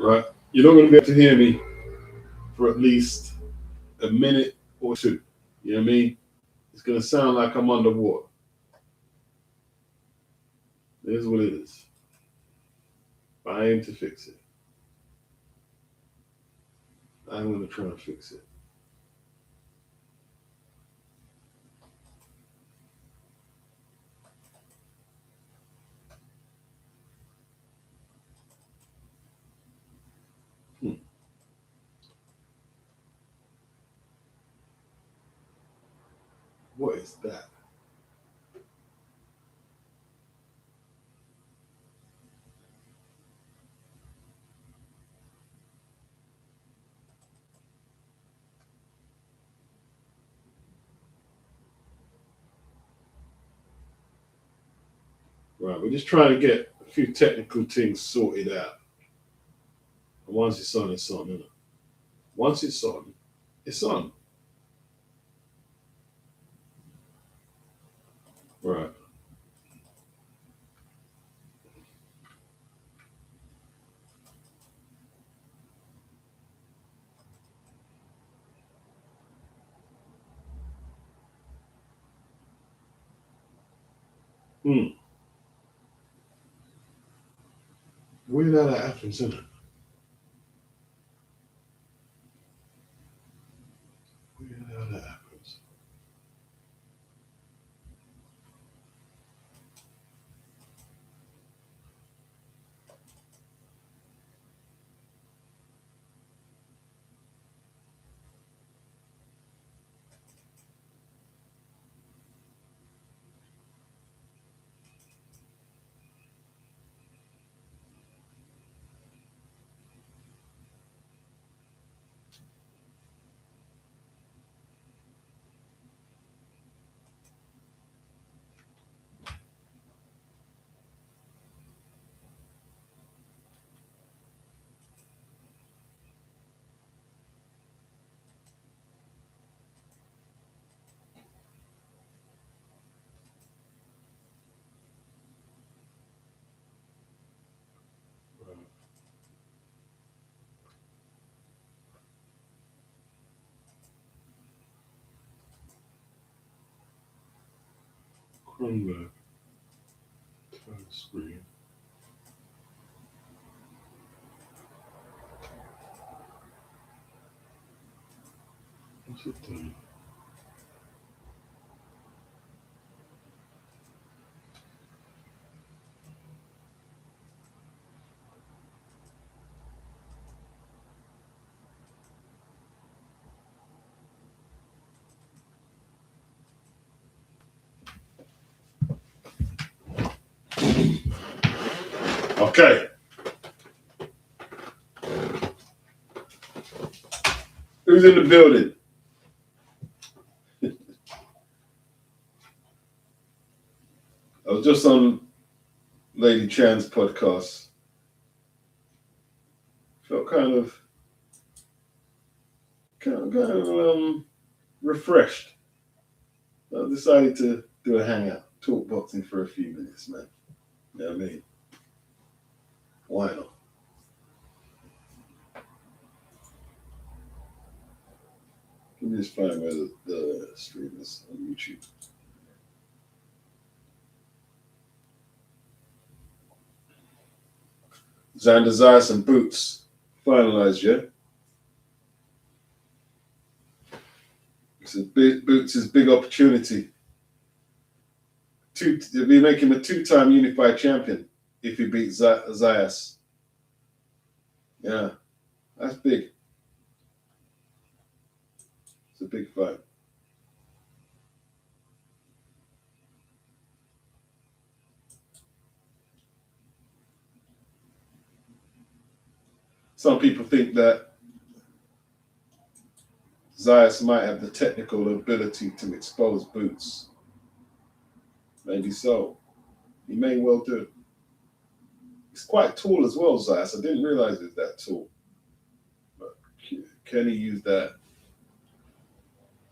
right? You're not going to be able to hear me for at least a minute or two. You know what I mean? It's going to sound like I'm underwater. It is what it is. I aim to fix it. I'm going to try and fix it. Hmm. What is that? Right, we're just trying to get a few technical things sorted out. And once it's on, it's on, isn't it? Once it's on, it's on. Right. Hmm. Weird how that happens, isn't it? Weird how that happens. Right. Chromebook, turn screen. What's it doing? Okay. Who's in the building? I was just on Lady Chan's podcast. Felt kind of refreshed. I decided to do a hangout, talk boxing for a few minutes, man. You know what I mean? Why not? Let me just find where the stream is on YouTube. Xander's Ice and Boots finalized, yeah? It's a big, Boots' big opportunity. He'll be making him a two-time unified champion if he beats Zayas. Yeah, that's big. It's a big fight. Some people think that Zayas might have the technical ability to expose Boots. Maybe so. He may well do. He's quite tall as well, Zayas. I didn't realize he was that tall. But can he use that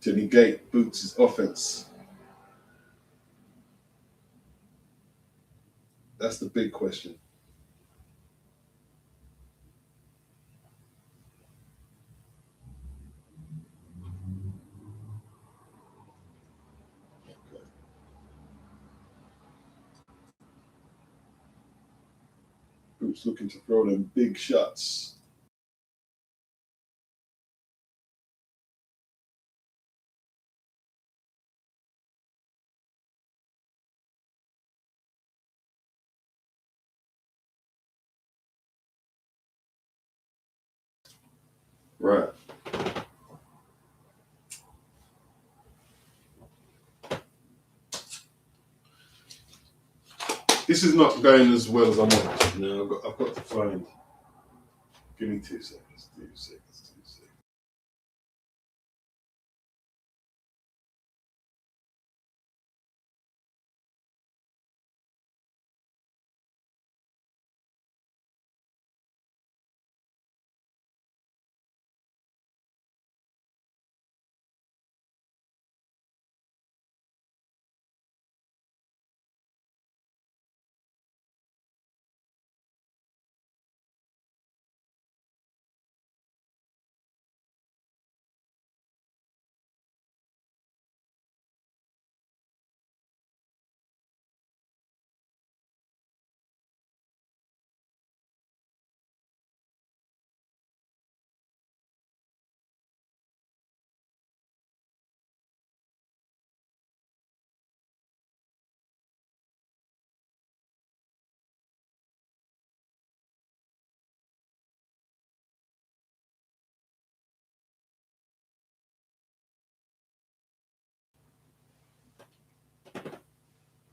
to negate Boots' offense? That's the big question. Boots looking to throw them big shots. Right. This is not going as well as I want. Now I've got to find. Give me 2 seconds. 2 seconds. 2 seconds.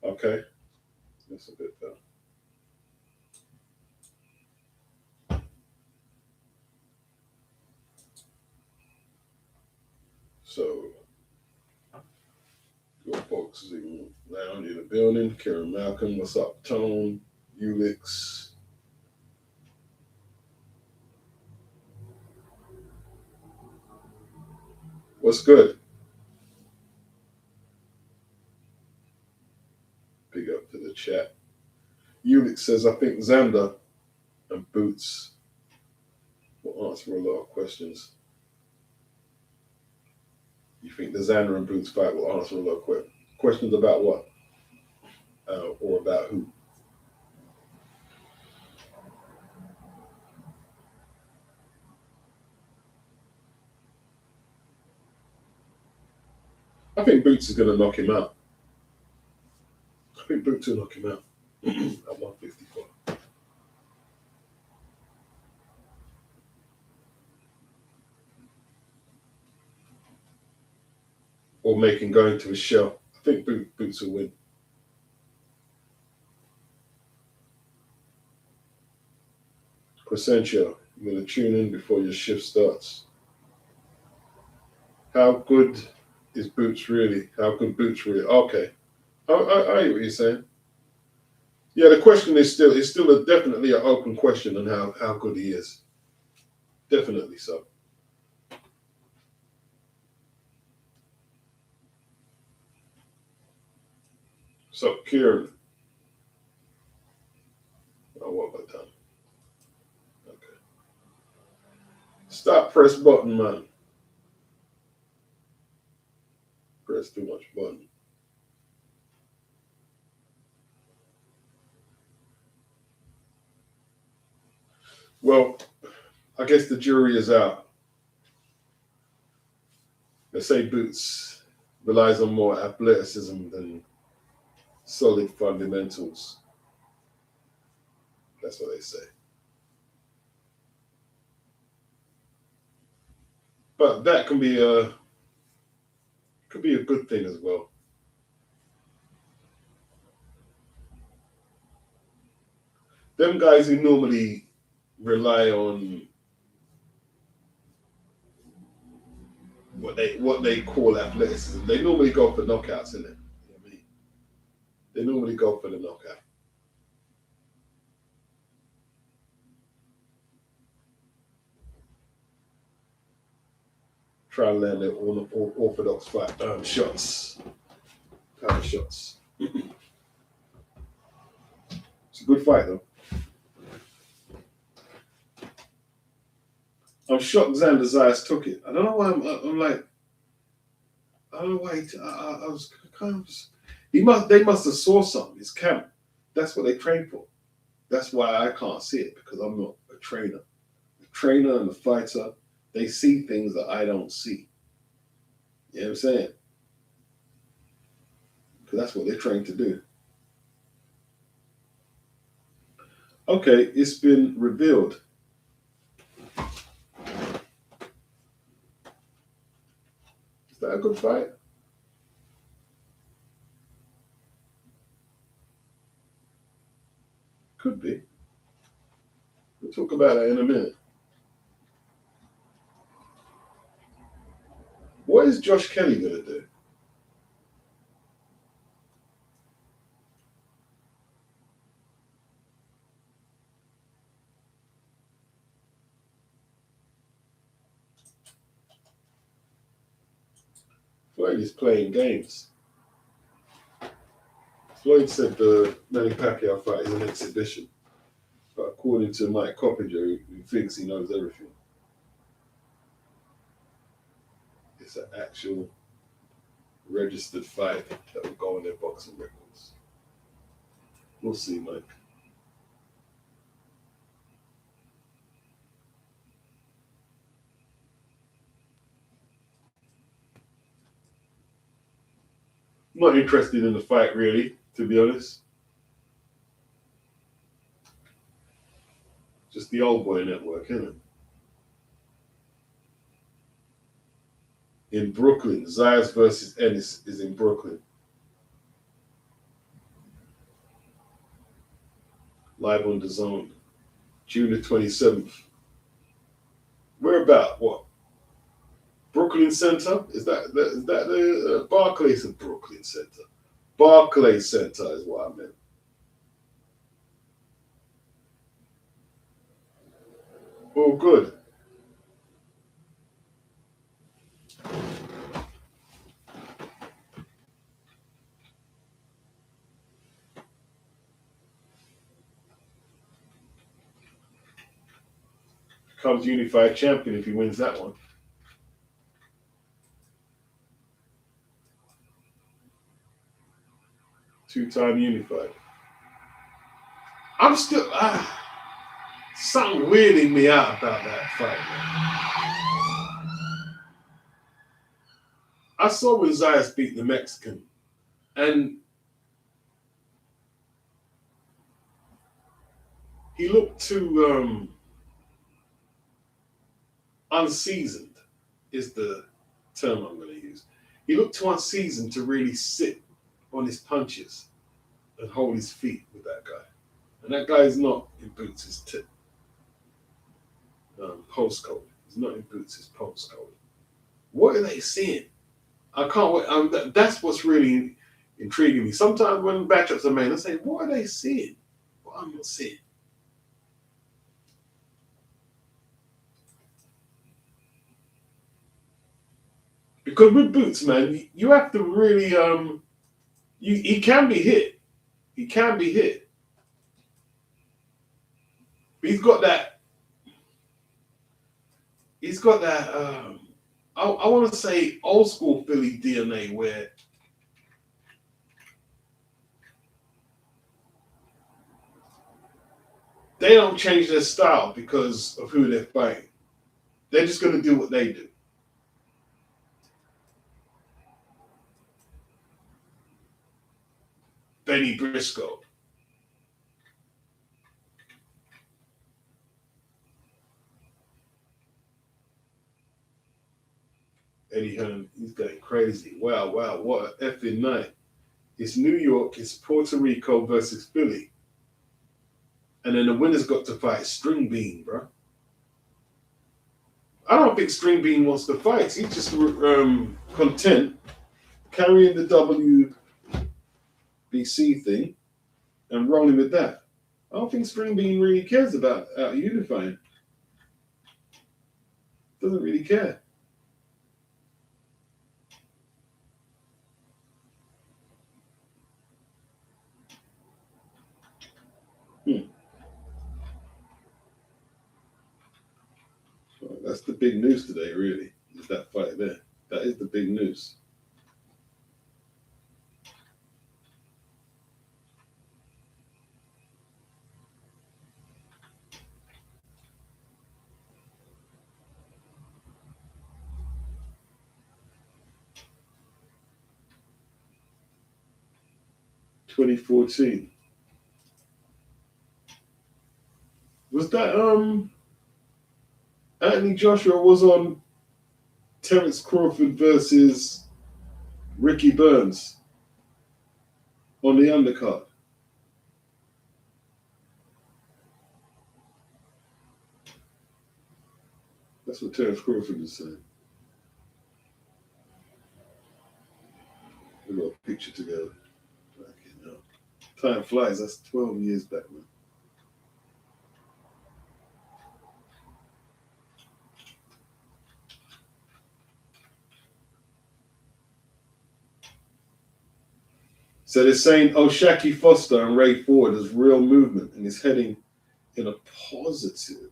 Okay, that's a bit better. So, your folks lounge in the building. Karen Malcolm, what's up? Tone, Ulix. What's good? Big up to the chat. Ulix says, I think Xander and Boots will answer a lot of questions. You think the Xander and Boots fight will answer a lot of questions about what? Or about who? I think Boots is going to knock him out. I think Boots will knock him out at 154. Or make him go into his shell. I think Boots will win. Crescencio, you're going to tune in before your shift starts. How good is Boots really? How good Boots really? Okay. I hear what you're saying. Yeah, the question is still definitely an open question on how good he is. Definitely so. So, Kieran. Oh, what have I done? Okay. Stop, press button, man. Press too much button. Well, I guess the jury is out. They say Boots relies on more athleticism than solid fundamentals. That's what they say. But that can be a good thing as well. Them guys who normally rely on what they call athleticism, they normally go for knockouts, innit? You know what I mean? They normally go for the knockout. Try and land their orthodox fight shots. Power shots. It's a good fight though. I'm shocked Xander Zayas took it. I don't know why I'm like, I don't know why I was kind of, they must have saw something, his camp. That's what they trained for. That's why I can't see it, because I'm not a trainer. The trainer and the fighter, they see things that I don't see. You know what I'm saying? Because that's what they're trained to do. Okay, it's been revealed. Is that a good fight? Could be. We'll talk about that in a minute. What is Josh Kelly going to do? Floyd is playing games. Floyd said the Manny Pacquiao fight is an exhibition. But according to Mike Coppinger, who thinks he knows everything, it's an actual registered fight that will go on their boxing records. We'll see, Mike. Not interested in the fight, really, to be honest. Just the old boy network, isn't it? In Brooklyn, Zayas versus Ennis is in Brooklyn. Live on the Zone, June the 27th. We're about what? Brooklyn Center? Is that the Barclays of Brooklyn Center? Barclays Center is what I meant. Oh, good. Becomes unified champion if he wins that one. Two-time unified. I'm still something weirding me out about that fight. Man. I saw when Zayas beat the Mexican, and he looked too unseasoned. Is the term I'm going to use. He looked too unseasoned to really sit on his punches and hold his feet with that guy. And that guy is not in Boots' postcode. He's not in Boots' postcode. What are they seeing? I can't wait. That's what's really intriguing me. Sometimes when matchups are made, I say, what are they seeing? Well, I'm not seeing. Because with Boots, man, you have to really he can be hit. He can be hit. But he's got that I want to say old school Philly DNA where they don't change their style because of who they're fighting. They're just going to do what they do. Benny Briscoe. Eddie Hearn, he's going crazy. Wow, what an effing night. It's New York, it's Puerto Rico versus Philly. And then the winner's got to fight String Bean, bro. I don't think String Bean wants to fight. He's just content carrying the WBC thing and rolling with that. I don't think String Bean really cares about unifying. Doesn't really care. So that's the big news today, really, is that fight there. That is the big news. 2014. Was that Anthony Joshua was on Terence Crawford versus Ricky Burns on the undercard? That's what Terence Crawford is saying. We got a picture together. Time flies. That's 12 years back, man. So they're saying Shaki Foster and Ray Ford has real movement and is heading in a positive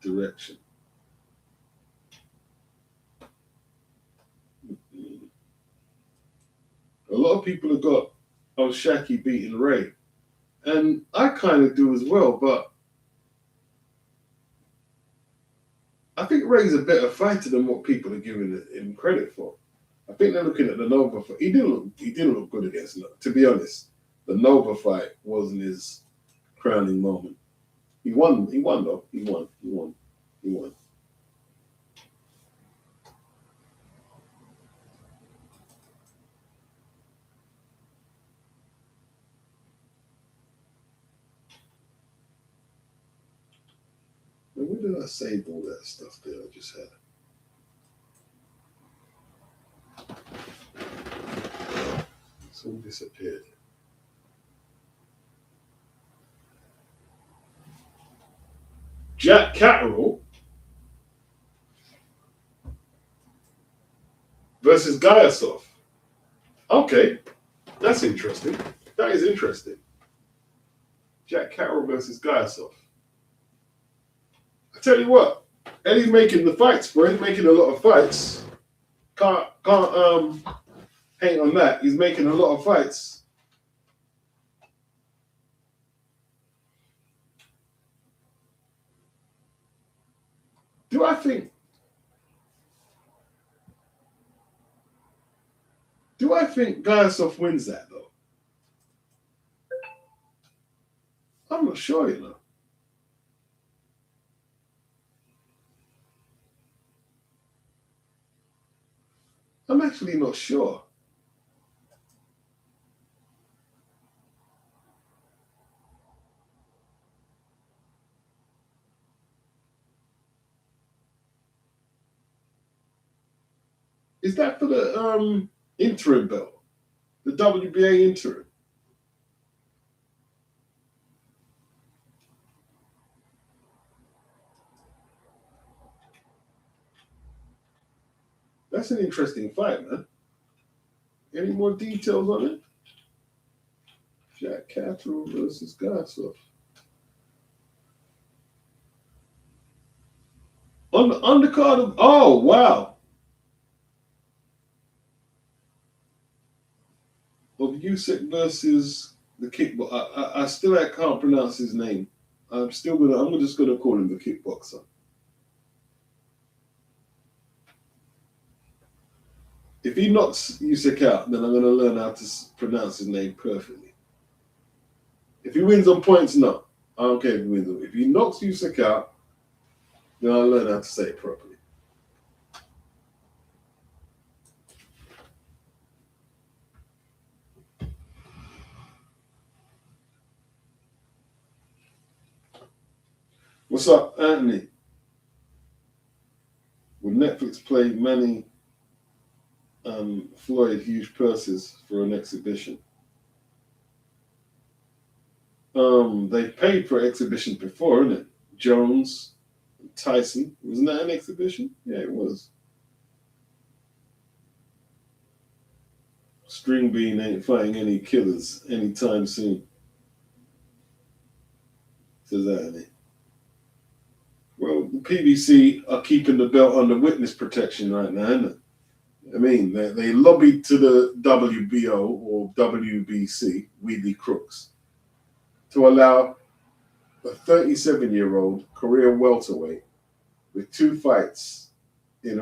direction. A lot of people have got Shaki beating Ray. And I kind of do as well, but I think Ray's a better fighter than what people are giving him credit for. I think they're looking at the Nova fight. He didn't look good against him. To be honest, the Nova fight wasn't his crowning moment. He won though. He won. And where did I save all that stuff there I just had? It's all disappeared. Jack Catterall versus Gaiasov. Okay, that's interesting. That is interesting. Jack Catterall versus Gaiasov. I tell you what, Eddie's making the fights, bro. He's making a lot of fights. Can't hate on that. He's making a lot of fights. Do I think Gaiasov wins that though? I'm not sure, you know. I'm actually not sure. Is that for the interim belt? The WBA interim? That's an interesting fight, man. Any more details on it? Jack Catterall versus Gaiasov. On the undercard of, oh, wow. Of Usyk versus the kickboxer. I still can't pronounce his name. I'm just gonna call him the kickboxer. If he knocks Usyk out, then I'm gonna learn how to pronounce his name perfectly. If he wins on points, no. I don't care if he wins. If he knocks Usyk out, then I'll learn how to say it properly. What's up, Anthony? Will Netflix play Manny Floyd huge purses for an exhibition? They paid for exhibitions before, isn't it? Jones, Tyson. Wasn't that an exhibition? Yeah, it was. String Bean ain't fighting any killers anytime soon. Says Anthony. Well, the PBC are keeping the belt under witness protection right now, isn't it? I mean, they lobbied to the WBO or WBC, Weedy Crooks, to allow a 37-year-old career welterweight with 2 fights in,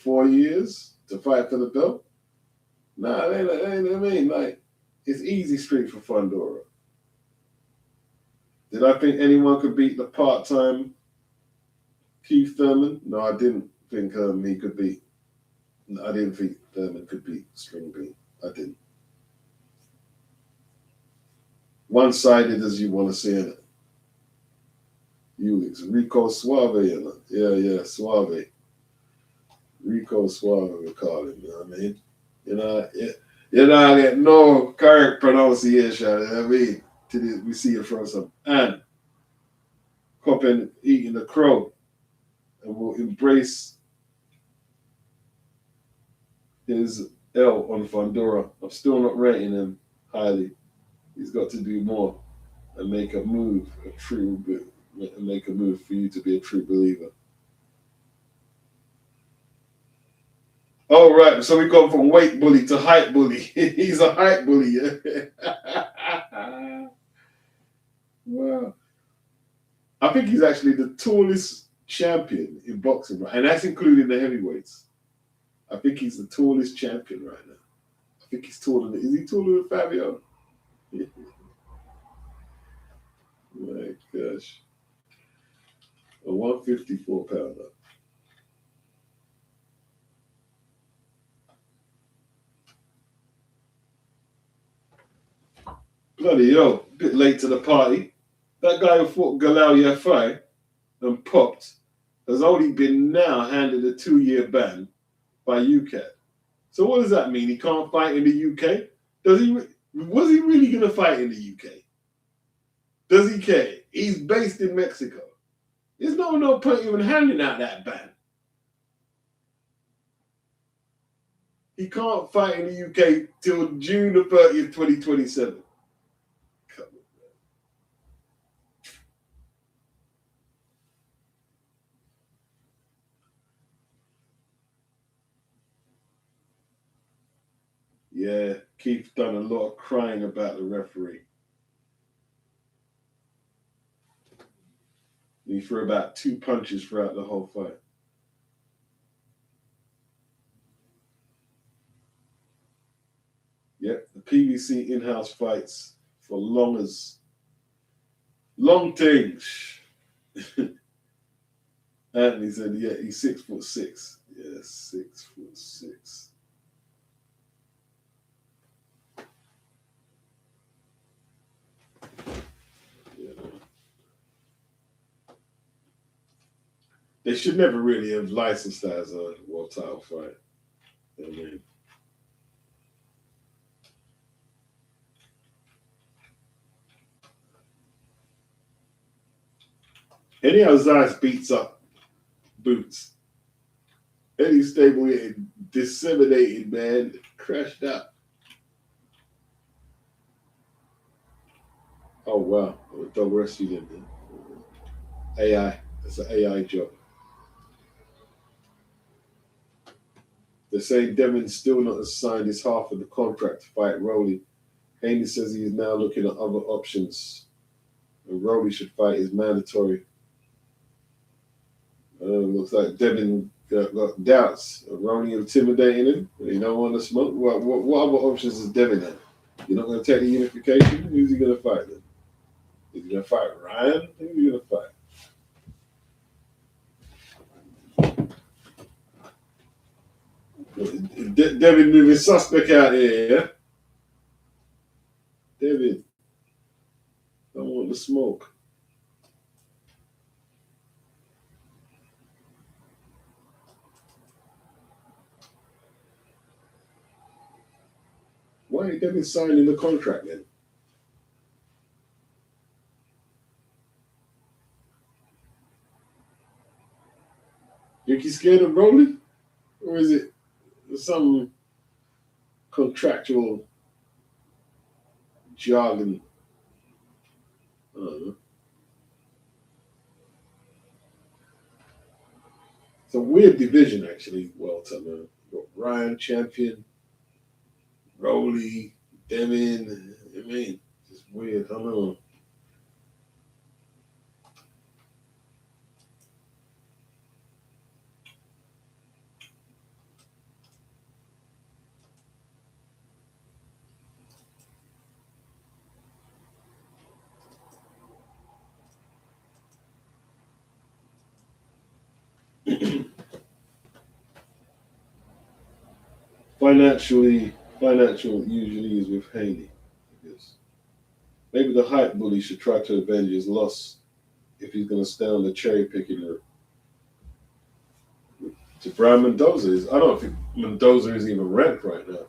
4 years to fight for the belt? Nah, I mean, like, It's easy street for Fundora. Did I think anyone could beat the part-time Keith Thurman? No, I didn't think he could beat. I didn't think Thurman could beat String Bean. I didn't. One-sided as you want to see it. Ulix. Rico Suave, you know. Yeah, Suave. Rico Suave, we call him, you know what I mean? I get no correct pronunciation, you know what I mean? Till we see it from some. And Coppin eating the crow. And we'll embrace his L on Fundora. I'm still not rating him highly. He's got to do more and make a move, make a move for you to be a true believer. Oh, right. So we've gone from weight bully to height bully. He's a height bully. Wow. I think he's actually the tallest champion in boxing, and that's including the heavyweights. I think he's the tallest champion right now. I think he's taller than. Is he taller than Fabio? My gosh. A 154-pounder. Bloody hell, a bit late to the party. That guy who fought Galal Yafai and popped has only been now handed a 2-year ban by UCAD. So what does that mean? He can't fight in the UK? Was he really going to fight in the UK? Does he care? He's based in Mexico. There's no point even handing out that ban. He can't fight in the UK till June the 30th, 2027. Come on, man. Yeah, Keith done a lot of crying about the referee. He threw about 2 punches throughout the whole fight. Yep, the PVC in-house fights for long things. Anthony said, yeah, he's 6'6". Yeah, 6'6". Yeah. They should never really have licensed that as a world title fight. I mean, Eddie Alzaz beats up Boots. Eddie stable getting disseminated, man. Crashed out. Oh, wow. Don't rescue them, man. AI. It's an AI job. They're saying Devin's still not assigned his half of the contract to fight Rowley. Haney says he is now looking at other options. And Rowley should fight is mandatory. Looks like Devin got doubts. Rowley intimidating him. You don't want to smoke. What other options is Devin have? You're not going to take the unification? Who's he going to fight then? Is he going to fight Ryan? Who's he going to fight? Devin moving suspect out here, yeah? Devin. Don't want the smoke. Why ain't Devin signing the contract then? You think he's scared of Rowley? Or is it some contractual jargon? I don't know. It's a weird division, actually, welter, man. You've got Ryan, champion, Rowley, Devin. I mean, it's weird. I don't know. Financial usually is with Haney, I guess. Maybe the hype bully should try to avenge his loss if he's going to stay on the cherry picking route. To Brian Mendoza is, I don't think Mendoza is even ranked right now.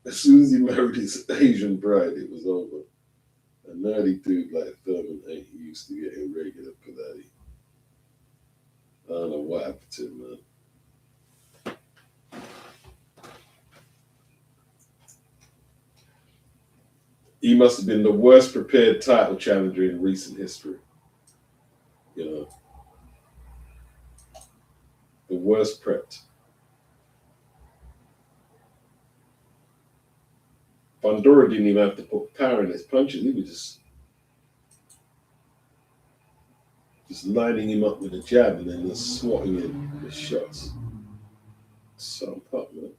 As soon as he married his Asian bride, it was over. A nerdy dude like Thurman ain't used to getting regular Pilates. I don't know what happened to him, man. He must have been the worst prepared title challenger in recent history. You know, the worst prepped. Fundora didn't even have to put power in his punches. He was just lining him up with a jab and then just swatting him with shots. Some pup, man.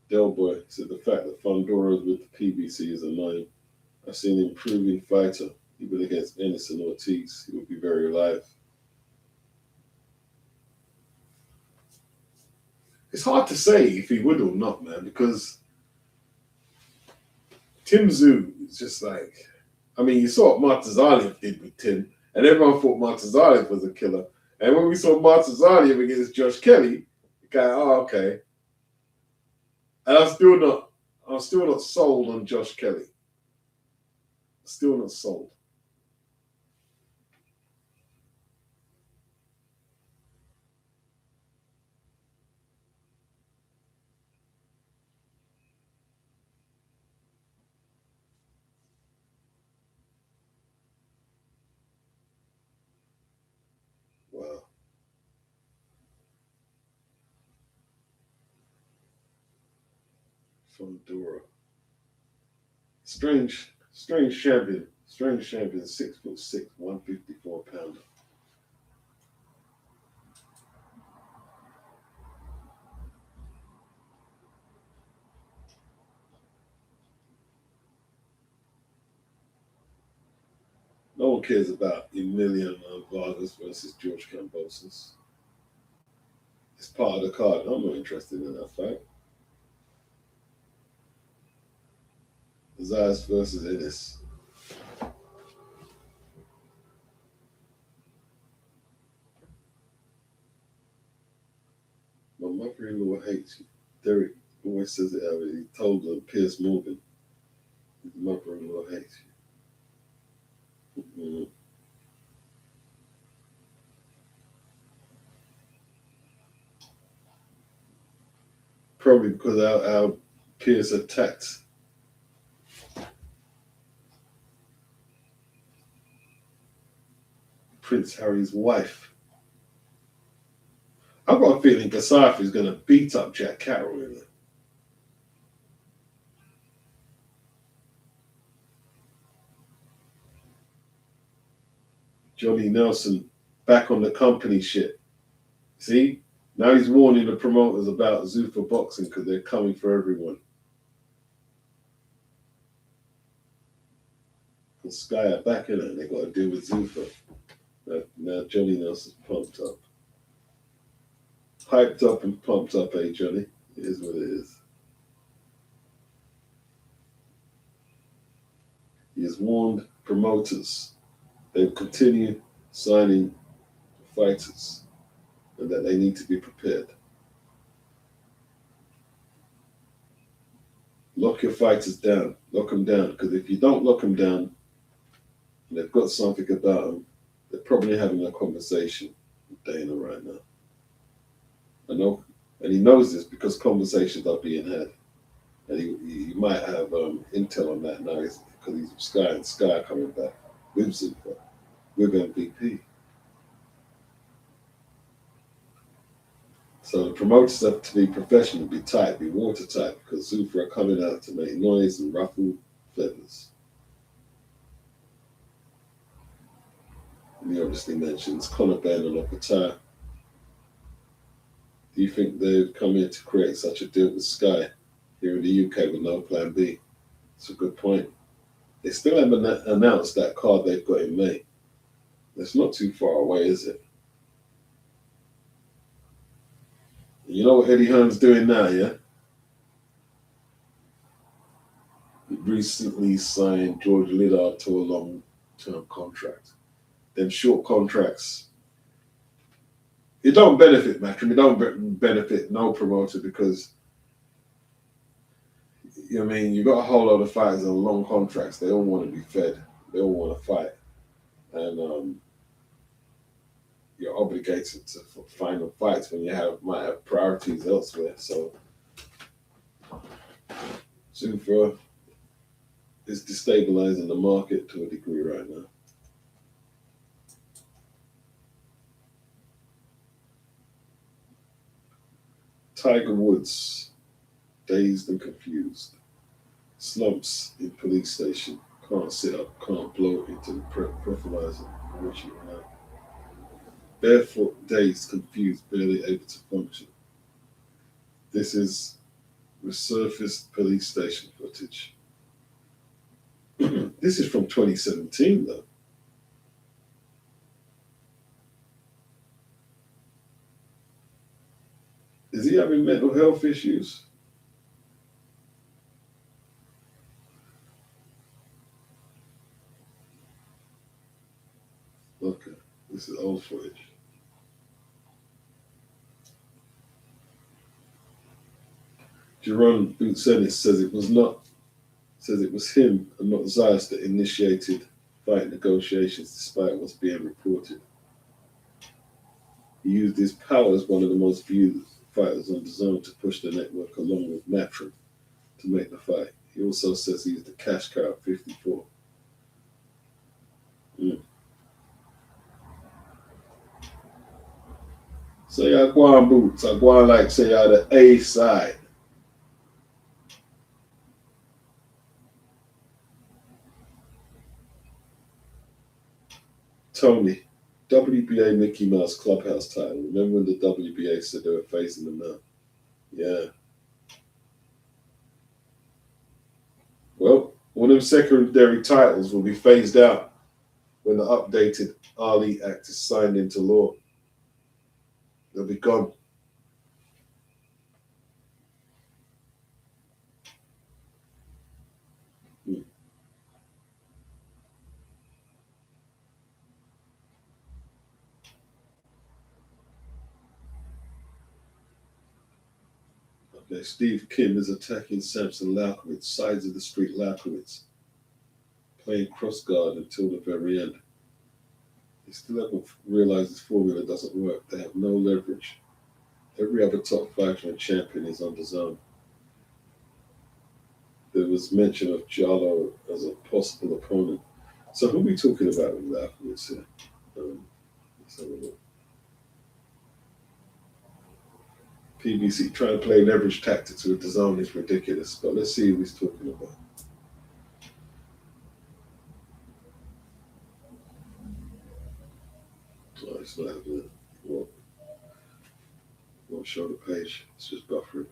Del Boy said the fact that Fundora is with the PBC is annoying. I've seen an improving fighter, even against Ennis and Ortiz. He would be very alive. It's hard to say if he would or not, man, because Tim Tszyu is just like, I mean, you saw what Martazaliev did with Tim, and everyone thought Martazaliev was a killer. And when we saw Martazaliev against Josh Kelly, you kind of, oh, okay. And I'm still not sold on Josh Kelly. Still not sold. Wow. Fundora. Strange champion. Strange champion, 6'6", 154 pounder. No one cares about Emilian Vargas versus George Kambosos. It's part of the card. I'm not interested in that fight. Zayas versus Ennis. My mother-in-law hates you. Derek always says it out. He told Piers Morgan, his mother-in-law hates you. Mm-hmm. Probably because our Piers attacked Prince Harry's wife. I've got a feeling Kasafi is going to beat up Jack Carroll in it. Johnny Nelson back on the company shit. See? Now he's warning the promoters about Zuffa boxing because they're coming for everyone. And Sky are back in it and they got to deal with Zuffa. Now Johnny Nelson's pumped up. Hyped up and pumped up, eh, Johnny? It is what it is. He has warned promoters they will continue signing fighters and that they need to be prepared. Lock your fighters down. Lock them down. Because if you don't lock them down and they've got something about them, they're probably having a conversation with Dana right now. I know. And he knows this because conversations are being had. And he might have intel on that now because he's Sky and Sky coming back with Zuffa, with MVP. So the promoters have to be professional, be tight, be watertight, because Zuffa are coming out to make noise and ruffle feathers. And he obviously mentions Conor Benn and Okataya. Do you think they've come here to create such a deal with Sky here in the UK with no plan B? It's a good point. They still haven't announced that card they've got in May. It's not too far away, is it? You know what Eddie Hearn's doing now, yeah? He recently signed George Liddard to a long-term contract. Them short contracts, it don't benefit Matchroom. It don't benefit no promoter because, you know what I mean, you got a whole lot of fighters on long contracts. They all want to be fed. They all want to fight. And you're obligated to find them fights when you might have priorities elsewhere. So Super is destabilizing the market to a degree right now. Tiger Woods, dazed and confused, slumps in police station, can't sit up, can't blow into the breathalyzer, which you know. Barefoot, dazed, confused, barely able to function. This is resurfaced police station footage. This is from 2017, though. Is he having mental health issues? Okay, this is old footage. Jaron Boots Ennis says it was him and not Zayas that initiated fight negotiations despite what's being reported. He used his power as one of the most viewed fighters on the zone to push the network along with Matchroom to make the fight. He also says he used the cash cow at 54. So you go on Boots, I go on like say you're the A side. Tony, WBA Mickey Mouse Clubhouse title. Remember when the WBA said they were facing them now? Yeah. Well, one of them secondary titles will be phased out when the updated Ali Act is signed into law. They'll be gone. Okay, Steve Kim is attacking Samson Laukowitz, sides of the street Laukowitz, playing cross guard until the very end. They still haven't realized this formula doesn't work. They have no leverage. Every other top fighter and champion is on the zone. There was mention of Jallo as a possible opponent. So who are we talking about with Laukowitz here? Let's have a look. PBC trying to play leverage tactics with the zone is ridiculous, but let's see who he's talking about. Oh, it's not having it. Won't show the page. It's just buffering.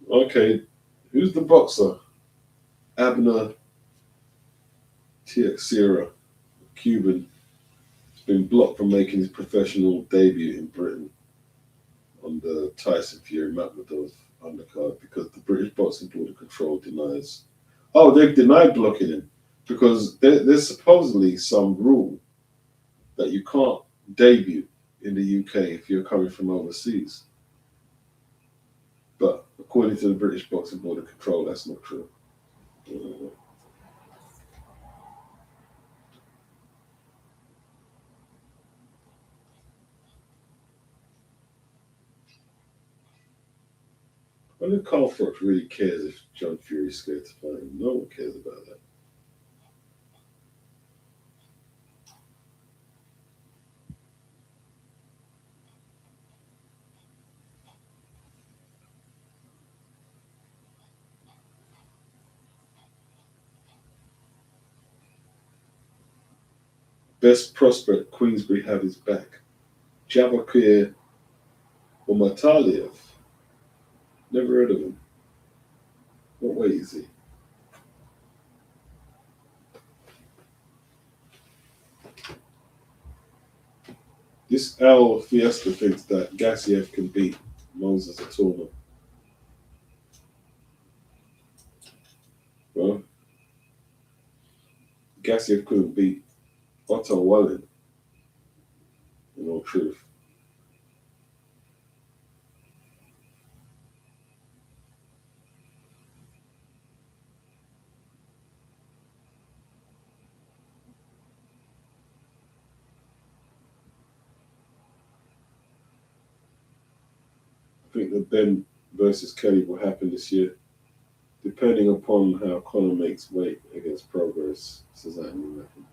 Okay, who's the boxer? Abner Teixeira, Cuban, has been blocked from making his professional debut in Britain on the Tyson Fury Magmadov undercard because the British Boxing Board of Control denies. Oh, they've denied blocking him because there's supposedly some rule that you can't debut in the UK if you're coming from overseas. But according to the British Boxing Board of Control, that's not true. I wonder if Carl Froch really cares if John Fury's scared to fight him. No one cares about that. Best prospect Queensbury have his back. Javakir Umataliev. Never heard of him. What weight is he? This Al Fiesta thinks that Gassiev can beat Moses Itauma. Well, Gassiev couldn't beat Otto Wallin, in all truth. I think the Ben versus Kelly will happen this year, depending upon how Conor makes weight against Progress. Says that in the record.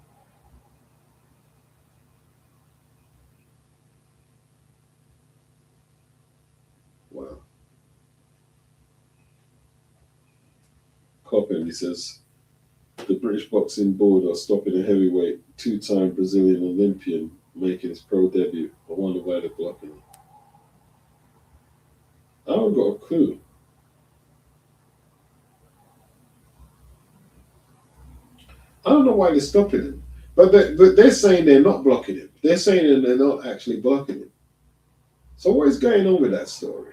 Wow. Coppin, he says, the British Boxing Board are stopping a heavyweight, two-time Brazilian Olympian making his pro debut. I wonder why they're blocking it. I haven't got a clue. I don't know why they're stopping him. But they're saying they're not blocking him. They're saying they're not actually blocking him. So what is going on with that story?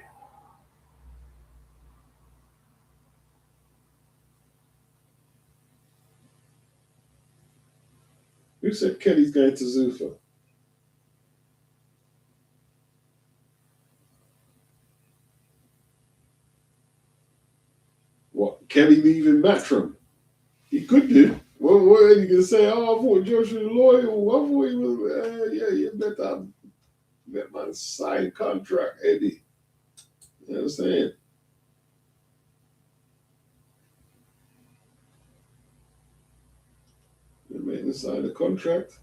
Who said Kelly's going to Zuffa? What? Kelly leaving Matchroom? He could do. What are you going to say? Oh, I thought Josh was loyal. I thought he was, yeah, you met my signed contract, Eddie. You know what I'm saying? You made him sign a contract.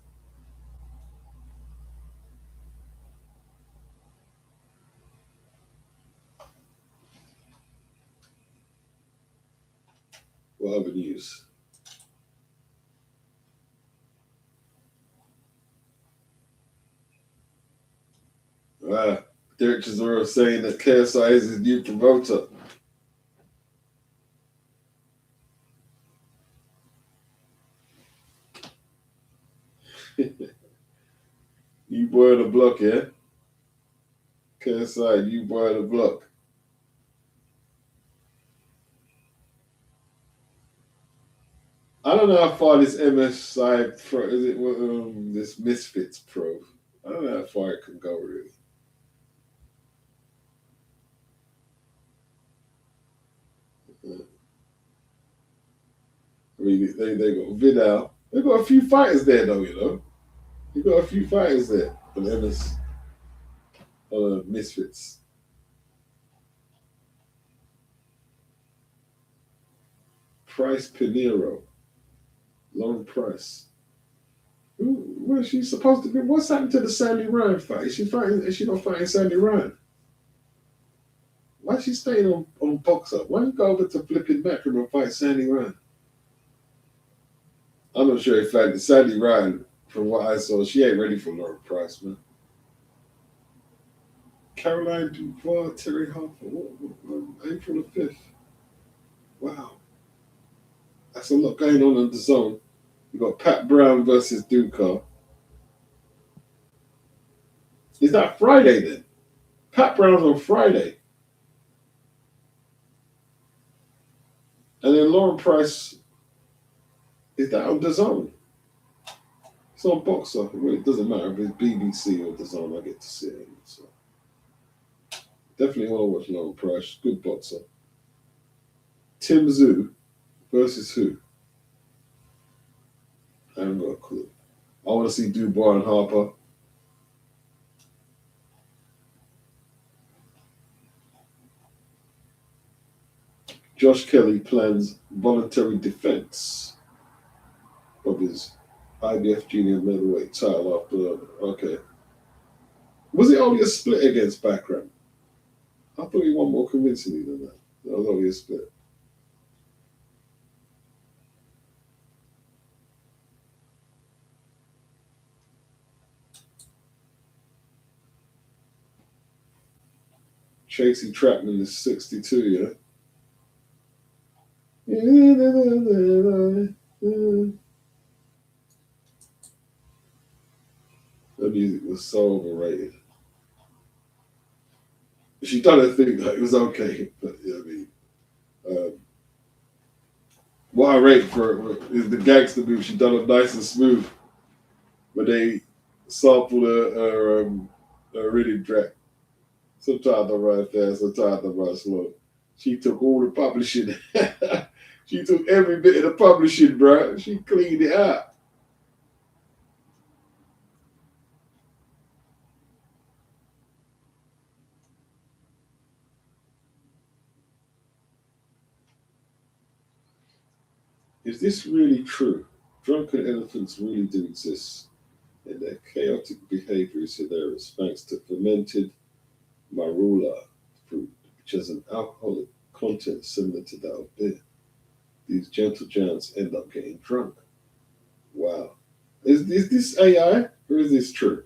What other news? Derek Chisora saying that KSI is his new promoter. You boy on the block, yeah? KSI, you boy on the block. I don't know how far this MSI pro is it this Misfits pro. I don't know how far it can go really. I mean, they got Vidal. They got a few fighters there though, you know. They got a few fighters there for the MS Misfits. Price Pinero. Long Price. Where's she supposed to be? What's happened to the Sandy Ryan fight? Is she fighting? Is she not fighting Sandy Ryan? Why is she staying on Boxer? Why don't you go over to flipping Matchroom and fight Sandy Ryan? I'm not sure if Sandy Ryan, from what I saw, she ain't ready for Lauren Price, man. Caroline Dubois, Terry Harper, April the 5th. Wow. That's a lot going on in the zone. You got Pat Brown versus Ducar. Is that Friday then? Pat Brown's on Friday. And then Lauren Price, is that on the zone? It's on Boxer. Well, it doesn't matter if it's BBC or the zone, I get to see it. So definitely want to watch Lauren Price. Good boxer. Tim Zhu versus who? I haven't got a clue. I want to see Dubois and Harper. Josh Kelly plans voluntary defense of his IBF junior middleweight title after. Okay. Was it only a split against Bakram? I thought he won more convincingly than that. That was only a split. Tracy Chapman is 62, yeah. That music was so overrated. She done her thing, like, it was okay, but you know what I mean. Um, what I rate for it is the gangster move. She done it nice and smooth, but they sampled her rhythm track. Sometimes I run fast, sometimes I run slow. She took all the publishing. She took every bit of the publishing, bro. She cleaned it out. Is this really true? Drunken elephants really do exist, and their chaotic behavior is hilarious thanks to fermented marula fruit, which has an alcoholic content similar to that of beer. These gentle giants end up getting drunk. Wow. Is this AI or is this true?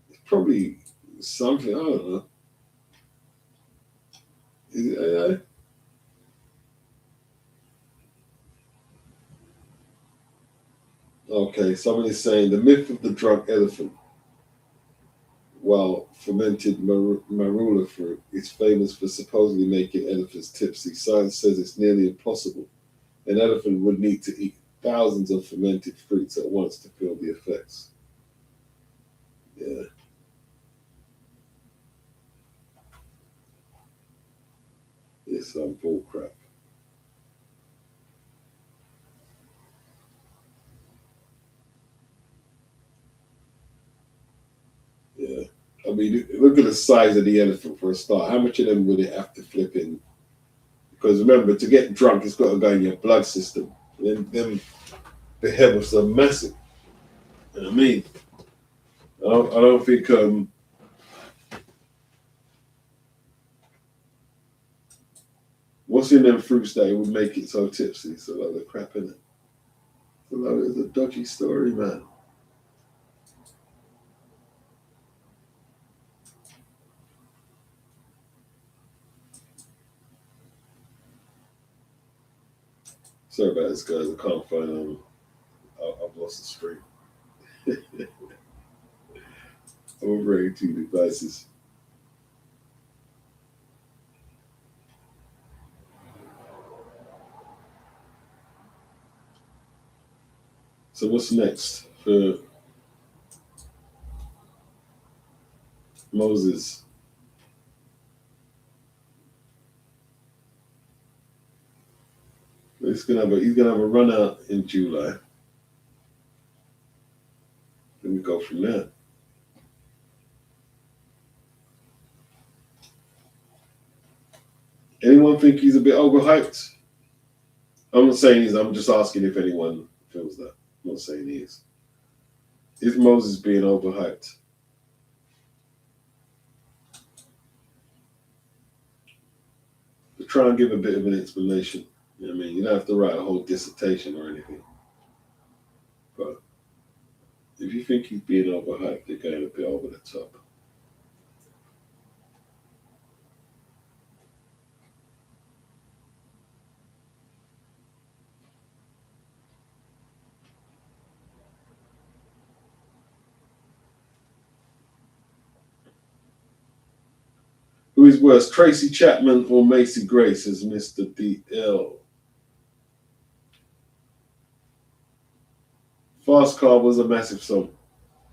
It's probably something, I don't know. Is it AI? Okay, someone is saying the myth of the drunk elephant, while fermented marula fruit is famous for supposedly making elephants tipsy. Science says it's nearly impossible. An elephant would need to eat thousands of fermented fruits at once to feel the effects. Yeah, it's some bull crap. Yeah. I mean, look at the size of the elephant for a start. How much of them would it have to flip in? Because remember, to get drunk, it's got to go in your blood system. And them behemoths are massive. You know what I mean? I don't think what's in them fruits that it would make it so tipsy. It's a lot of crap in it. It's a dodgy story, man. Sorry about this, guys. I can't find I've lost the stream. I'm operating two devices. So what's next for Moses? He's gonna have a run out in July. Then we go from there. Anyone think he's a bit overhyped? I'm not saying he's. I'm just asking if anyone feels that. I'm not saying he is. Is Moses being overhyped? To try and give a bit of an explanation. You know what I mean? You don't have to write a whole dissertation or anything. But if you think he's being overhyped, they're going a bit over the top. Who is worse, Tracy Chapman or Macy Grace as Mr. DL? Fast Car was a massive song.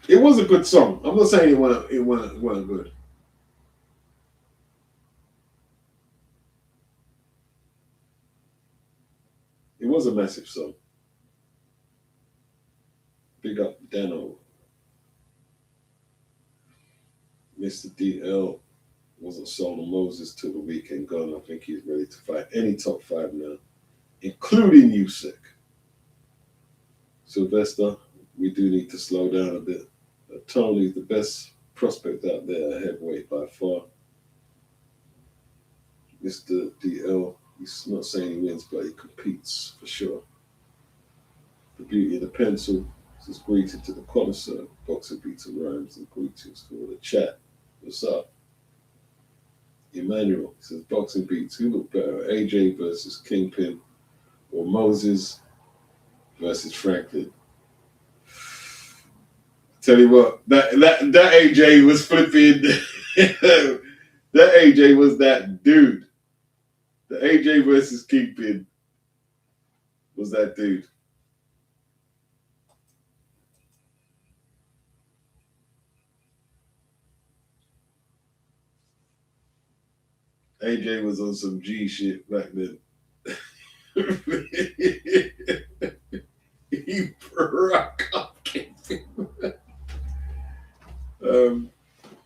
It was a good song. I'm not saying it wasn't good. It was a massive song. Big up Dano. Mr. DL wasn't sold on Moses till the weekend gone. I think he's ready to fight any top five now, including Usyk. Sylvester, we do need to slow down a bit. Tony's the best prospect out there, heavyweight by far. Mr. DL, he's not saying he wins, but he competes for sure. The beauty of the pencil is greeted to the connoisseur. Boxer beats and rhymes and greetings for the chat. What's up? Emmanuel says boxing beats. Who looked better, AJ versus Kingpin or Moses versus Franklin? Tell you what, that AJ was flipping. That AJ was that dude. The AJ versus Kingpin was that dude. AJ was on some G shit back then. He broke up Kingpin.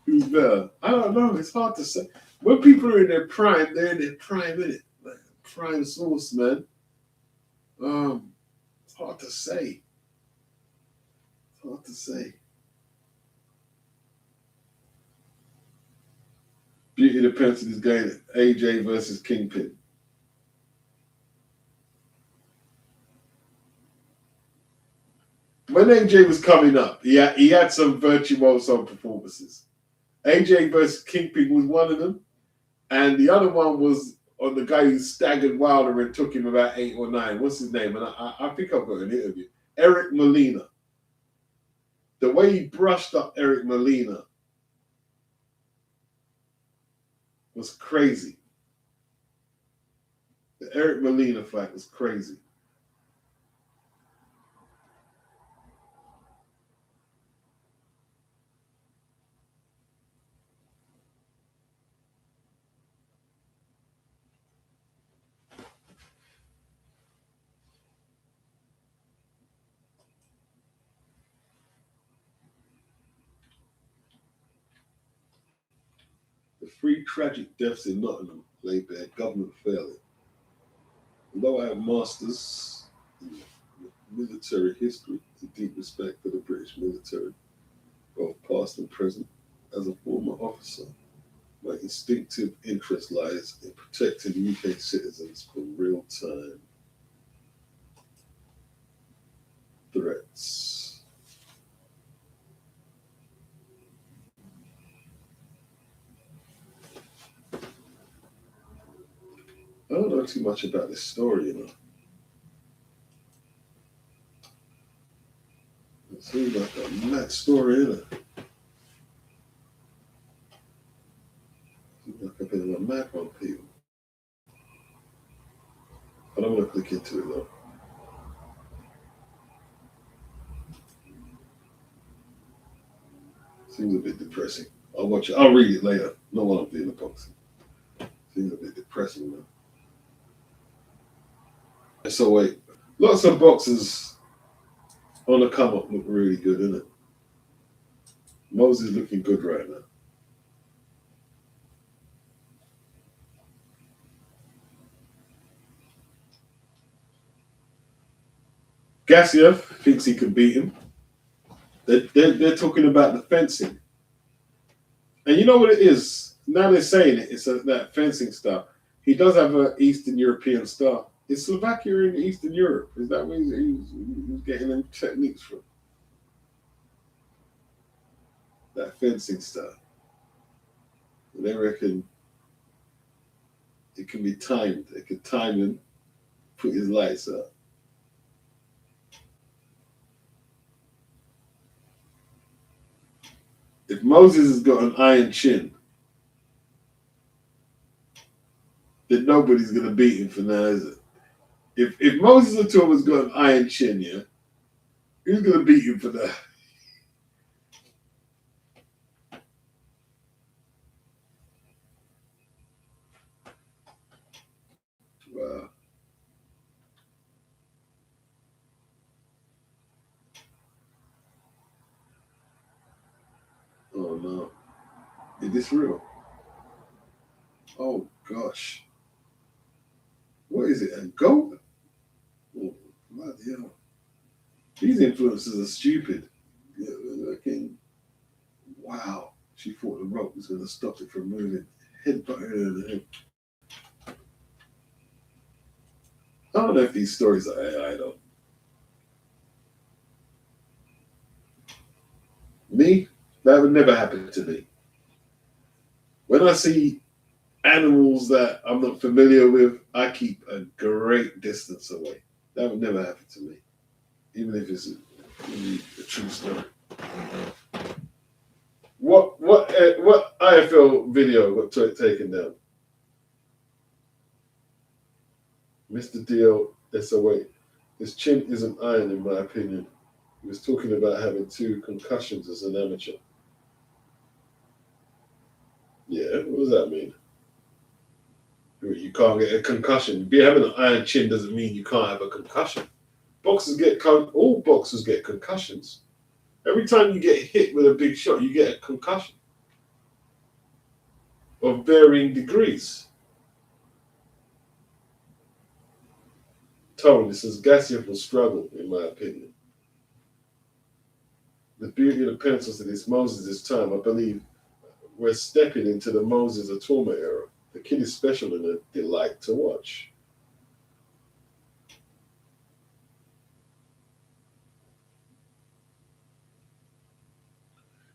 Who's better? I don't know. It's hard to say. When people are in their prime, they're in their prime, innit? Like prime source, man. It's hard to say. It's hard to say. Beauty of the Pencil is going AJ versus Kingpin. When AJ was coming up, he had some virtuoso performances. AJ versus Kingpin was one of them, and the other one was on the guy who staggered Wilder and took him about 8 or 9. What's his name? And I think I've got an interview. Eric Molina. The way he brushed up Eric Molina was crazy. The Eric Molina fight was crazy. The 3 tragic deaths in Nottingham laid bare government failing. Although I have masters in military history and deep respect for the British military, both past and present, as a former officer, my instinctive interest lies in protecting UK citizens from real-time threats. I don't know too much about this story, you know. It seems like a mad story, isn't it? Seems like a bit of a mad one, people. I don't want to click into it though. Seems a bit depressing. I'll watch it. I'll read it later. No one will be in the boxing. Seems a bit depressing, man. So wait, lots of boxers on the come up look really good, isn't it? Moses looking good right now. Gassiev thinks he can beat him. They're talking about the fencing. And you know what it is? Now they're saying it, it's that fencing stuff. He does have an Eastern European star. Is Slovakia in Eastern Europe? Is that where he's getting them techniques from? That fencing stuff. They reckon it can be timed. They could time him, put his lights up. If Moses has got an iron chin, then nobody's gonna beat him for now, is it? If Moses Itauma has got an iron chin, yeah, who's gonna beat him for that? Wow. Oh no. Is this real? Oh gosh. What is it? A goat? Oh, bloody hell. These influencers are stupid. Yeah, looking. Wow. She thought the rope was going to stop it from moving. Headbutt her in the head. I don't know if these stories are AI though. Me? That would never happen to me. When I see Animals that I'm not familiar with, I keep a great distance away. That would never happen to me, even if it's a true story. What IFL video got taken down? Mr. Dio SOA. His chin isn't iron, in my opinion. He was talking about having 2 concussions as an amateur. Yeah, what does that mean? You can't get a concussion. Be having an iron chin doesn't mean you can't have a concussion. All boxers get concussions. Every time you get hit with a big shot, you get a concussion of varying degrees. Tony says Gassiev will struggle, in my opinion. The beauty of the pencils in this Moses' time, I believe we're stepping into the Moses Itauma era. The kid is special and a delight to watch.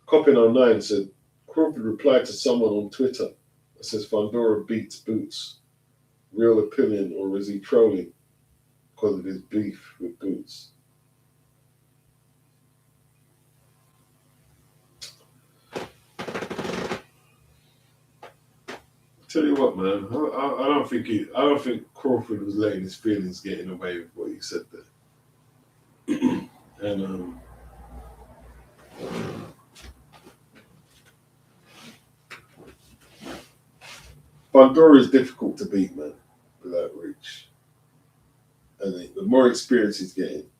Copin09 said, Crawford replied to someone on Twitter that says Fundora beats Boots. Real opinion, or is he trolling because of his beef with Boots? Tell you what, man, I don't think Crawford was letting his feelings get in the way of what he said there. And Fundora is difficult to beat, man, without reach. And the more experience he's getting,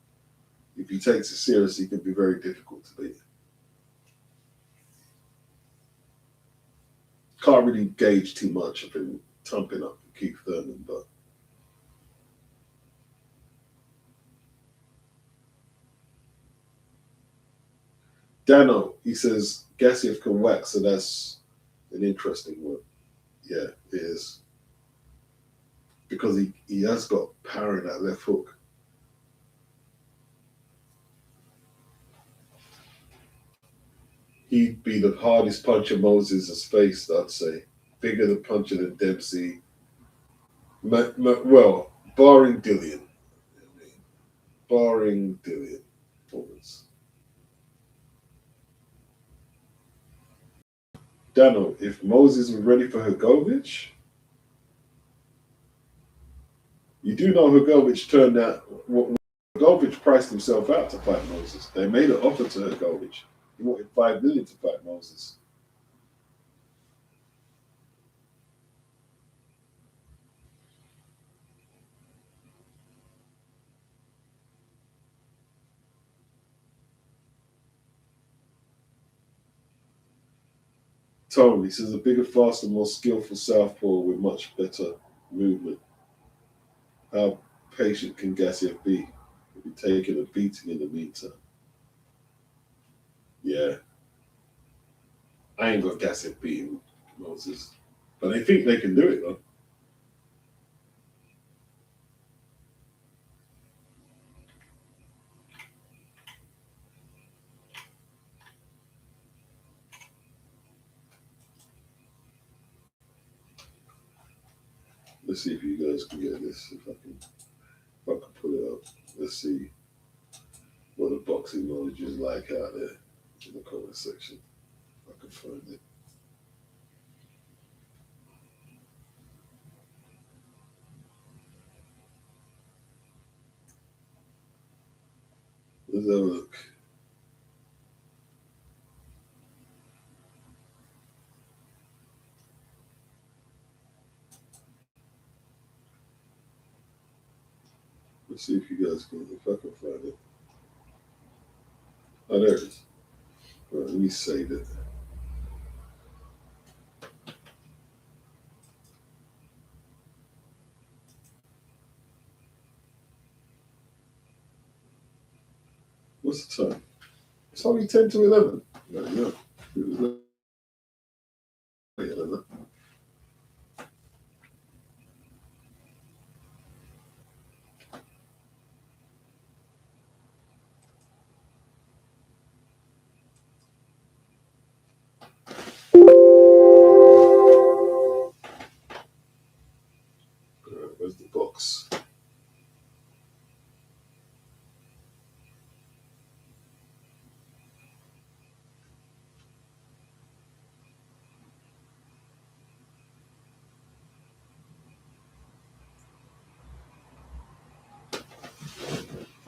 if he takes it seriously, it can be very difficult to beat. Can't really gauge too much of him thumping up Keith Thurman, but Dano, he says Gassiev can whack, so that's an interesting one. Yeah, it is. Because he has got power in that left hook. He'd be the hardest puncher Moses has faced, I'd say. Bigger the puncher than Dempsey. Well, barring Dillian. Barring Dillian. Dano, if Moses was ready for Hrgovic, you do know Hrgovic turned out. Hrgovic priced himself out to fight Moses. They made an offer to Hrgovic. He wanted $5 million to fight Moses. Tony says a bigger, faster, more skillful southpaw with much better movement. How patient can Gassiev be? He'll be taking a beating in the meantime. Yeah. I ain't got Gassiev beating Moses. But they think they can do it, though. Let's see if you guys can get this. If I can pull it up. Let's see what the boxing knowledge is like out there in the comment section. If I can find it. Let's have a look. Let's see if you guys can, if I can find it. Oh, there it is. All right, let me save it. What's the time? It's only 10 to 11. There you go. It was late 11.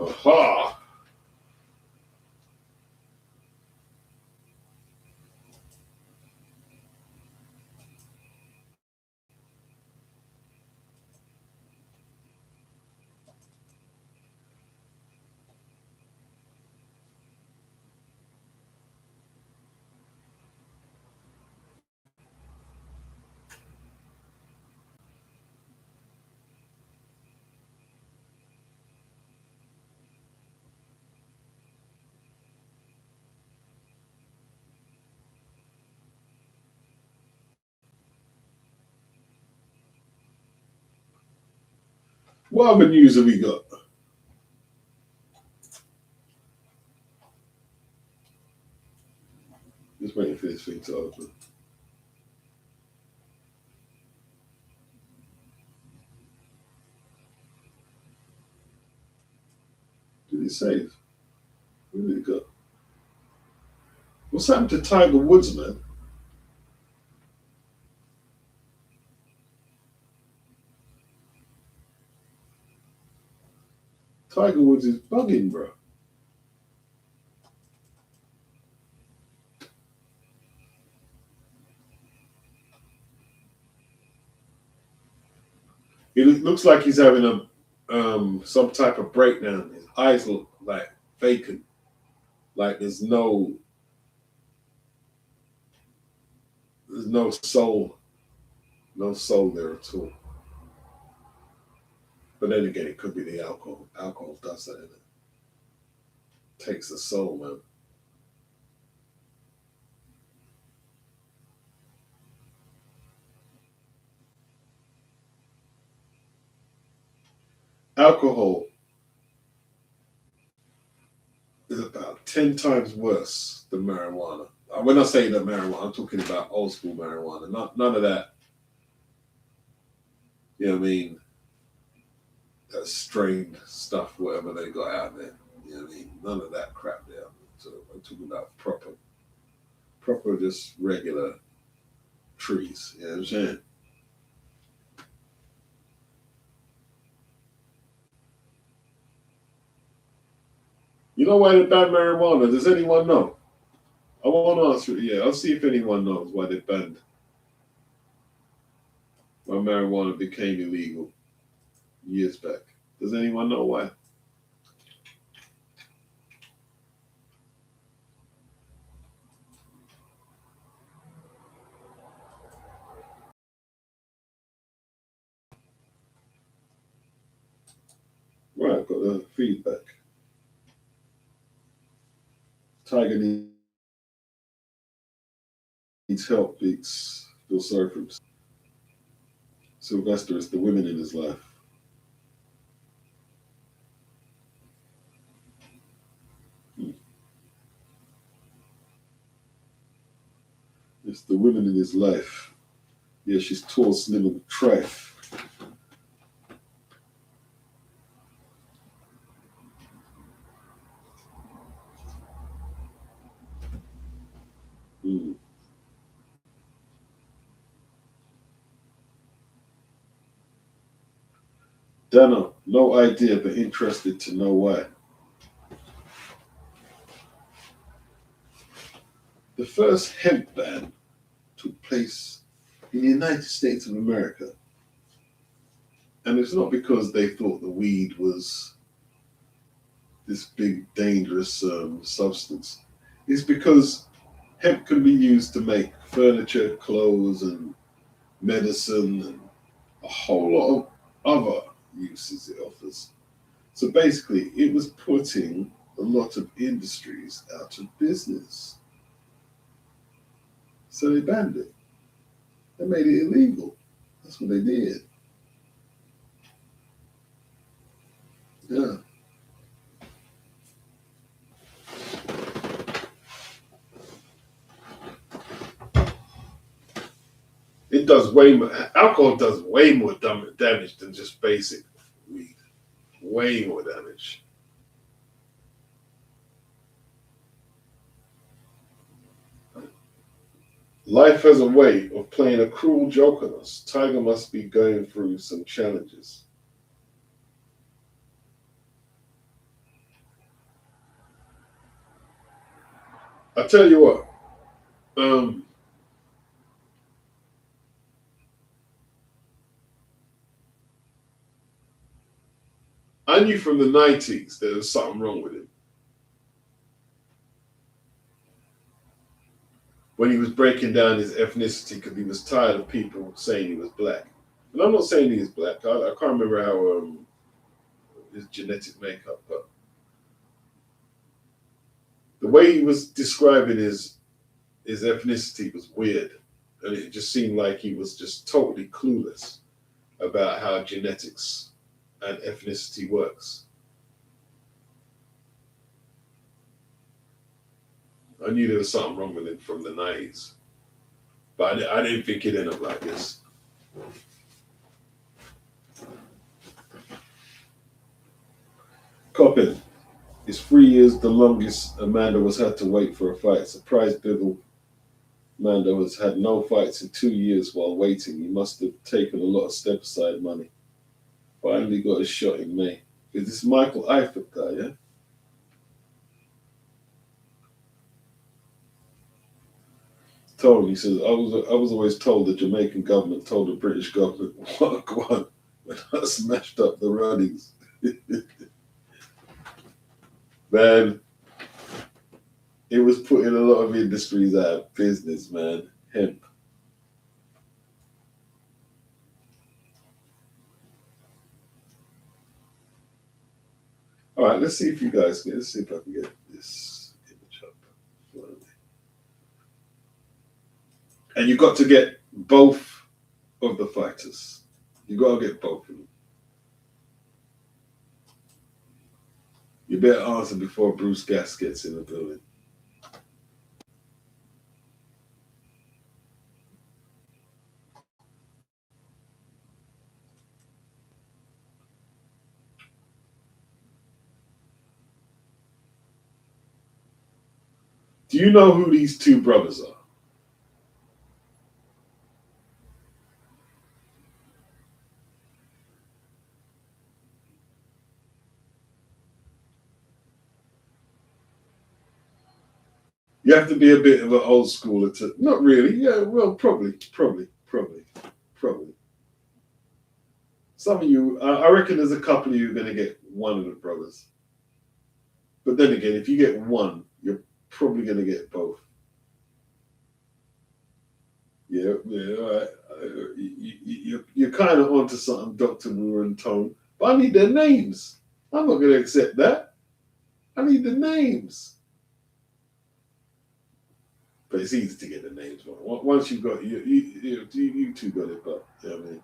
Aha! What other news have we got? Just waiting for this thing to open. Did it save? Where did it go? What's happened to Tiger Woods, man? Tiger Woods is bugging, bro. It looks like he's having a some type of breakdown. His eyes look like vacant, like there's no soul, no soul there at all. But then again, it could be the alcohol. Alcohol does that, innit? Takes the soul, man. Alcohol is about 10 times worse than marijuana. When I say that marijuana, I'm talking about old school marijuana. None of that, you know what I mean? That strained stuff, whatever they got out there. You know what I mean? None of that crap there. So I'm talking about proper, just regular trees. You know what I'm saying? You know why they banned marijuana? Does anyone know? I want to answer it. Yeah, I'll see if anyone knows why they banned, why marijuana became illegal years back. Does anyone know why? Right, I've got the feedback. Tiger needs help. Beats feel sorry for himself. Sylvester is the women in his life. It's the women in his life. Yeah, she's tall, slim, and trife. Mm. Dana, no idea, but interested to know why. The first hemp ban took place in the United States of America. And it's not because they thought the weed was this big, dangerous substance. It's because hemp can be used to make furniture, clothes, and medicine, and a whole lot of other uses it offers. So basically, it was putting a lot of industries out of business. So they banned it. They made it illegal. That's what they did. Yeah. It does way more, alcohol does way more damage than just basic weed. Way more damage. Life has a way of playing a cruel joke on us. Tiger must be going through some challenges. I tell you what, um, I knew from the 90s there was something wrong with him when he was breaking down his ethnicity because he was tired of people saying he was black. And I'm not saying he's black. I can't remember how his genetic makeup, but the way he was describing his ethnicity was weird, and it just seemed like he was just totally clueless about how genetics and ethnicity works. I knew there was something wrong with him from the 90s, but I didn't think he'd end up like this. Coppin, it's 3 years the longest Amanda has had to wait for a fight. Surprise Bibble. Amanda has had no fights in 2 years while waiting. He must have taken a lot of step aside money. Finally got a shot in May. Is this Michael Eifert guy, yeah? Tony says, I was always told the Jamaican government told the British government, what go on, when I smashed up the runnings. Man, it was putting a lot of industries out of business, man. Hemp. All right, let's see if you guys can. Let's see if I can get this image up. And you got to get both of the fighters. You got to get both of them. You better answer before Bruce Gas gets in the building. Do you know who these two brothers are? You have to be a bit of an old schooler to. Not really. Yeah, well, probably. Some of you, I reckon there's a couple of you going to get one of the brothers. But then again, if you get one, you're probably going to get both. Yeah, all right. You're kind of onto something, Dr. Moore and Tone. But I need their names. I'm not going to accept that. I need the names. But it's easy to get the names wrong. Once you've got you two got it, but you know what I mean.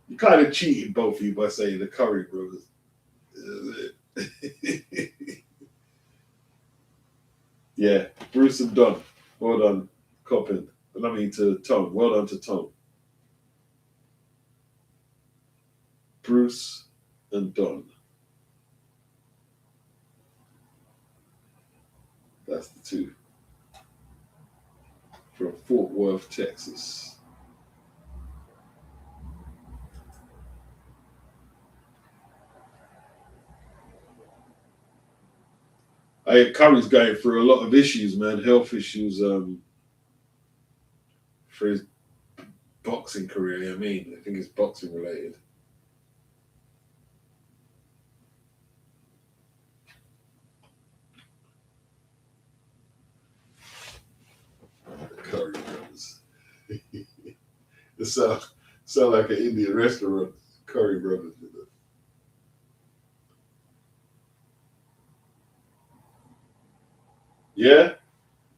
You kind of cheated both of you by saying the Curry brothers. Yeah, Bruce and Don. Well done, Coppin. And I mean to Tom. Well done to Tom. Bruce and Don. That's the two. From Fort Worth, Texas. Curry's going through a lot of issues, man. Health issues for his boxing career. I mean, I think it's boxing related. The Curry brothers. It sound like an Indian restaurant. Curry brothers. Yeah,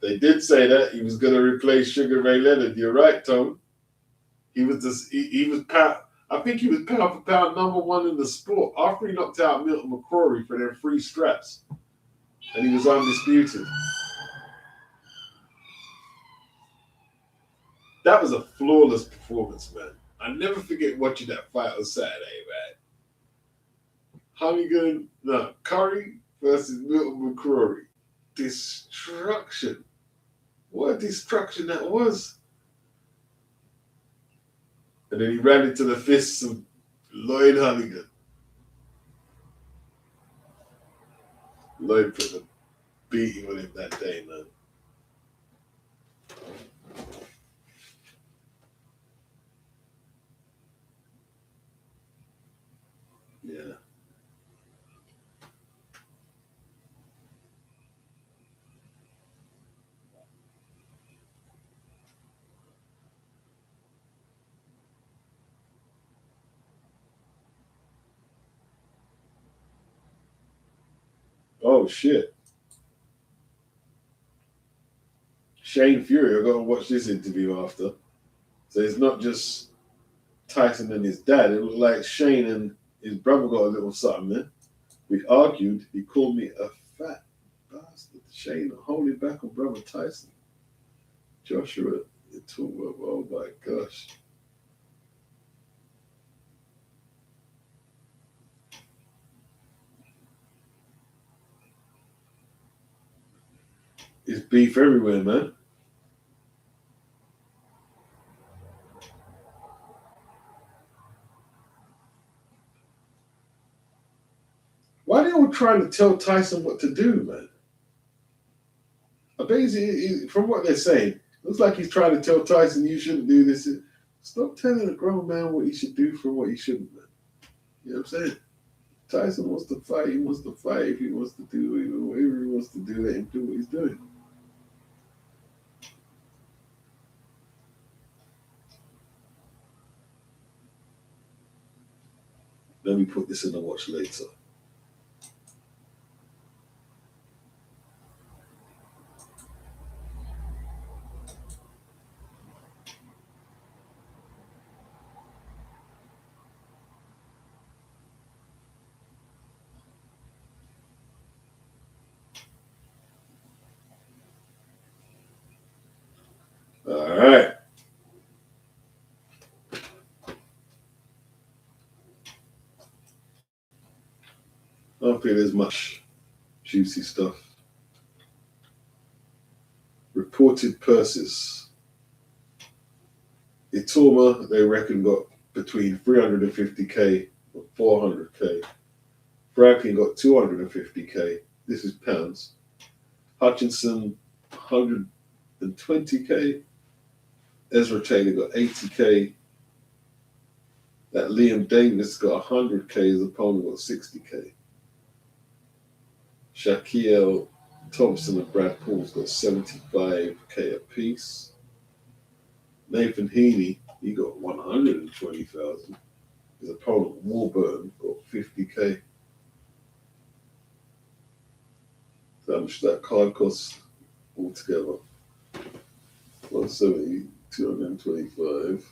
they did say that he was going to replace Sugar Ray Leonard. You're right, Tom. He was just, he was pound. I think he was pound for pound number one in the sport after he knocked out Milton McCrory for their free straps, and he was undisputed. That was a flawless performance, man. I never forget watching that fight on Saturday, man. Curry versus Milton McCrory. Destruction. What a destruction that was. And then he ran into the fists of Lloyd Hunnigan. Lloyd put beating on him that day, man. Yeah. Oh shit. Shane Fury, I gotta watch this interview after. So it's not just Tyson and his dad. It looked like Shane and his brother got a little something there. We argued. He called me a fat bastard. Shane holding back on brother Tyson. Joshua, Itauma, oh my gosh. It's beef everywhere, man. Why are they all trying to tell Tyson what to do, man? I basically, from what they're saying, looks like he's trying to tell Tyson you shouldn't do this. Stop telling a grown man what he should do from what he shouldn't, man. You know what I'm saying? Tyson wants to fight. He wants to fight. If he wants to do whatever he wants to do, let him do what he's doing. Let me put this in the watch later. All right. I don't think there's much juicy stuff. Reported purses. Itauma, they reckon, got between 350k and 400k. Franklin got 250k. This is pounds. Hutchinson, 120k. Ezra Taylor got 80k. That Liam Davis got 100k. His opponent got 60k. Shaquille Thompson and Brad Paul's got 75k apiece. Nathan Heaney, he got 120,000. His opponent Warburton got 50k. So how much that card costs altogether? 170, 225,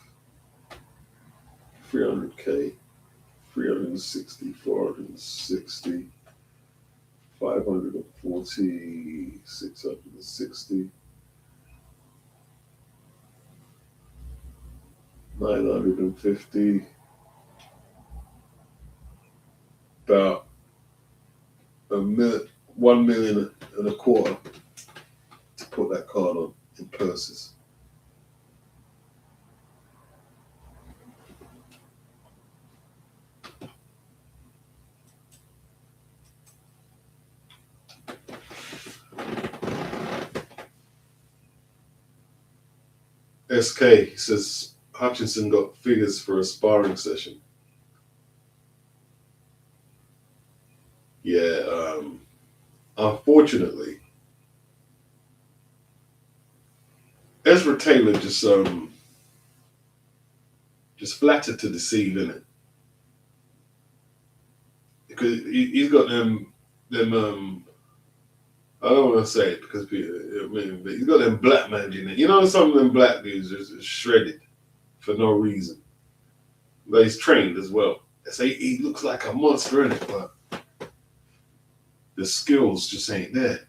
300k, 360, 460, 540, 660, 950, about $1.25 million to put that card on in purses. SK says Hutchinson got figures for a sparring session. Yeah, unfortunately, Ezra Taylor just flattered to deceive, innit? Because he's got them I don't want to say it because people, I mean, but he's got them black man in it. You know, some of them black dudes are shredded for no reason. But he's trained as well. They say he looks like a monster in it, but the skills just ain't there.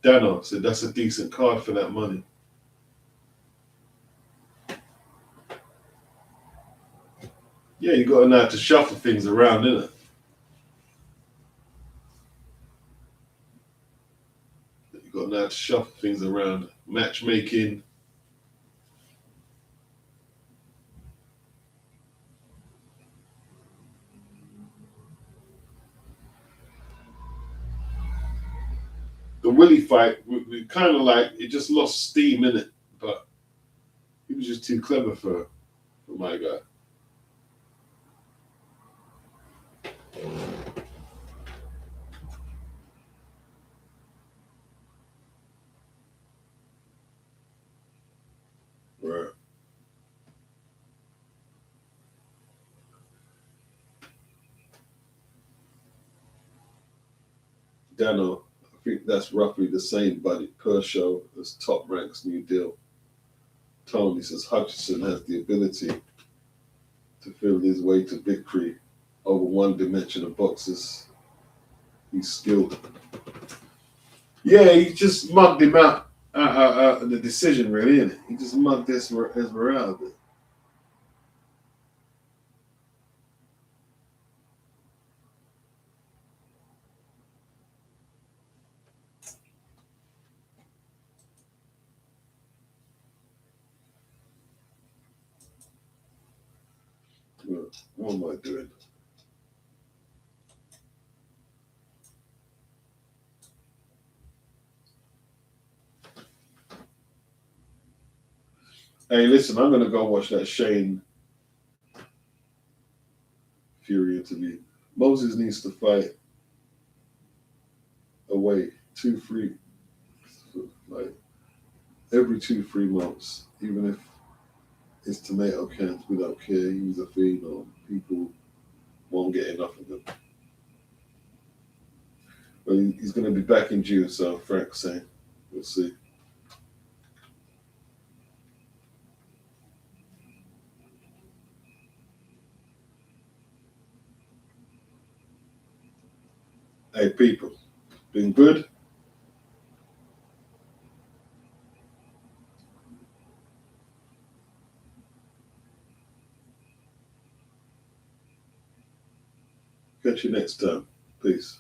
Dano said that's a decent card for that money. Yeah, you got to know how to shuffle things around, innit? You got to know how to shuffle things around. Matchmaking. the Willie fight, we kind of like it just lost steam in it, but he was just too clever for my guy. Right. Dano, I think that's roughly the same buddy per show as Top Rank's new deal. Tony says Hutchinson has the ability to feel his way to victory over one dimension of boxers. He's skilled. Yeah, he just mugged him out the decision, really, isn't it? He just mugged Esmeralda a bit. What am I doing? Hey, listen, I'm going to go watch that Shane Fury interview. Moses needs to fight away 2-3, like every 2-3 months, even if it's tomato cans. We don't care. He's a phenom. People won't get enough of him. But he's going to be back in June, so Frank's saying. We'll see. Hey, people, been good? Catch you next time. Peace.